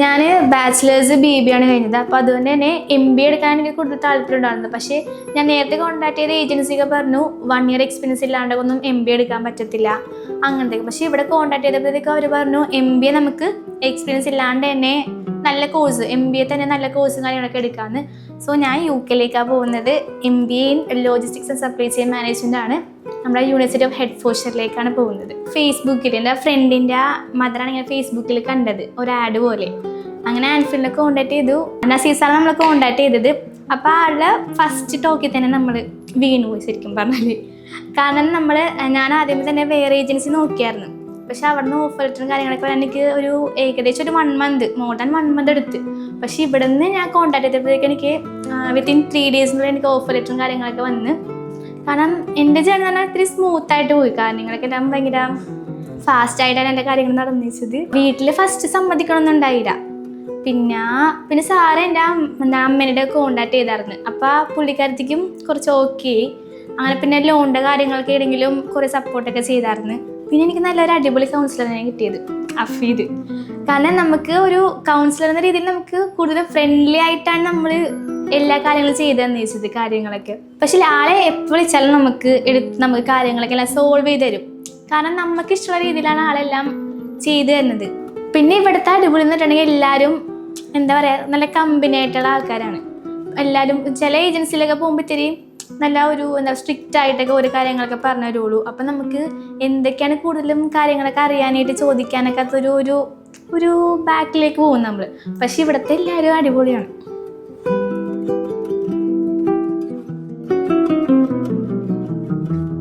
ഞാൻ bachelors BBA ആണ് കഴിഞ്ഞത്. അപ്പോൾ അതുകൊണ്ട് തന്നെ MBA എടുക്കാൻ എനിക്ക് കൂടുതൽ താല്പര്യം ഉണ്ടായിരുന്നു. പക്ഷേ ഞാൻ നേരത്തെ കോൺടാക്ട് ചെയ്ത ഏജൻസിയൊക്കെ പറഞ്ഞു 1 year എക്സ്പീരിയൻസ് ഇല്ലാണ്ട് ഒന്നും MBA എടുക്കാൻ പറ്റത്തില്ല അങ്ങനത്തെ. പക്ഷേ ഇവിടെ കോൺടാക്ട് ചെയ്തപ്പോഴത്തേക്ക് അവർ പറഞ്ഞു MBA നമുക്ക് എക്സ്പീരിയൻസ് ഇല്ലാണ്ട് തന്നെ നല്ല കോഴ്സ്, MBA തന്നെ നല്ല കോഴ്സും കാര്യങ്ങളൊക്കെ എടുക്കാമെന്ന്. സോ ഞാൻ UK പോകുന്നത്. MBA in logistics and supply chain management ആണ്. നമ്മുടെ യൂണിവേഴ്സിറ്റി ഓഫ് ഹെഡ്ഫോർഷറിലേക്കാണ് പോകുന്നത്. ഫേസ്ബുക്കിൽ എൻ്റെ ഫ്രണ്ടിൻ്റെ മദറാണ് ഇങ്ങനെ ഫേസ്ബുക്കിൽ കണ്ടത് ഒരു ആഡ് പോലെ. അങ്ങനെ ആൻഫീൽഡിനെ കോൺടാക്ട് ചെയ്തു. നസീസാണ് നമ്മൾ കോൺടാക്ട് ചെയ്തത്. അപ്പോൾ ആളുടെ ഫസ്റ്റ് ടോക്കിൽ തന്നെ നമ്മൾ വീണു പോയി ശരിക്കും പറഞ്ഞാൽ. കാരണം ഞാൻ ആദ്യമേ തന്നെ വേറെ ഏജൻസി നോക്കിയായിരുന്നു. പക്ഷെ അവിടെ നിന്ന് ഓഫർ ലെറ്ററും കാര്യങ്ങളൊക്കെ വരാൻ എനിക്ക് ഏകദേശം ഒരു 1 month, മോർ ദാൻ 1 month എടുത്ത്. പക്ഷെ ഇവിടെ നിന്ന് ഞാൻ കോൺടാക്ട് ചെയ്തപ്പോഴേക്കും എനിക്ക് വിത്തിൻ 3 days എനിക്ക് ഓഫർ ലെറ്ററും കാര്യങ്ങളൊക്കെ വന്ന്. കാരണം എൻ്റെ ജേണി പറഞ്ഞാൽ ഇത്തിരി സ്മൂത്തായിട്ട് പോയി. കാര്യങ്ങളൊക്കെ എല്ലാം ഭയങ്കര ഫാസ്റ്റായിട്ടാണ് എൻ്റെ കാര്യങ്ങൾ നടന്നിച്ചത്. വീട്ടിൽ ഫസ്റ്റ് സമ്മതിക്കണമെന്നുണ്ടായില്ല. പിന്നെ സാറ് എൻ്റെ അമ്മേൻ്റെ കോൺടാക്ട് ചെയ്തായിരുന്നു. അപ്പോൾ പുള്ളിക്കാരത്തേക്കും കുറച്ച് ഓക്കെ. അങ്ങനെ പിന്നെ ലോണിൻ്റെ കാര്യങ്ങളൊക്കെ ആണെങ്കിലും കുറേ സപ്പോർട്ടൊക്കെ ചെയ്തായിരുന്നു. പിന്നെ എനിക്ക് നല്ലൊരു അടിപൊളി കൗൺസിലറിനെ കിട്ടിയത്, അഫീദ്. കാരണം നമുക്ക് ഒരു കൗൺസിലർ എന്ന രീതിയിൽ നമുക്ക് കൂടുതൽ ഫ്രണ്ട്ലി ആയിട്ടാണ് നമ്മൾ എല്ലാ കാര്യങ്ങളും ചെയ്ത് തന്നേച്ചത് കാര്യങ്ങളൊക്കെ. പക്ഷെ ആളെ എപ്പോൾ വിളിച്ചാലും നമുക്ക് കാര്യങ്ങളൊക്കെ എല്ലാം സോൾവ് ചെയ്ത് തരും. കാരണം നമുക്ക് ഇഷ്ടമുള്ള രീതിയിലാണ് ആളെല്ലാം ചെയ്തു തരുന്നത്. പിന്നെ ഇവിടുത്തെ അടിപൊളി എന്ന് പറഞ്ഞിട്ടുണ്ടെങ്കിൽ എല്ലാവരും എന്താ പറയുക, നല്ല കമ്പനി ആയിട്ടുള്ള ആൾക്കാരാണ് എല്ലാവരും. ചില ഏജൻസിയിലൊക്കെ പോകുമ്പോൾ ഇത്തിരി നല്ല സ്ട്രിക്റ്റ് ആയിട്ടൊക്കെ ഓരോ കാര്യങ്ങളൊക്കെ പറഞ്ഞു തരുള്ളൂ. അപ്പം നമുക്ക് എന്തൊക്കെയാണ് കൂടുതലും കാര്യങ്ങളൊക്കെ അറിയാനായിട്ട് ചോദിക്കാനൊക്കെ ഒരു ബാക്കിലേക്ക് പോകും നമ്മൾ. പക്ഷെ ഇവിടുത്തെ എല്ലാവരും അടിപൊളിയാണ്.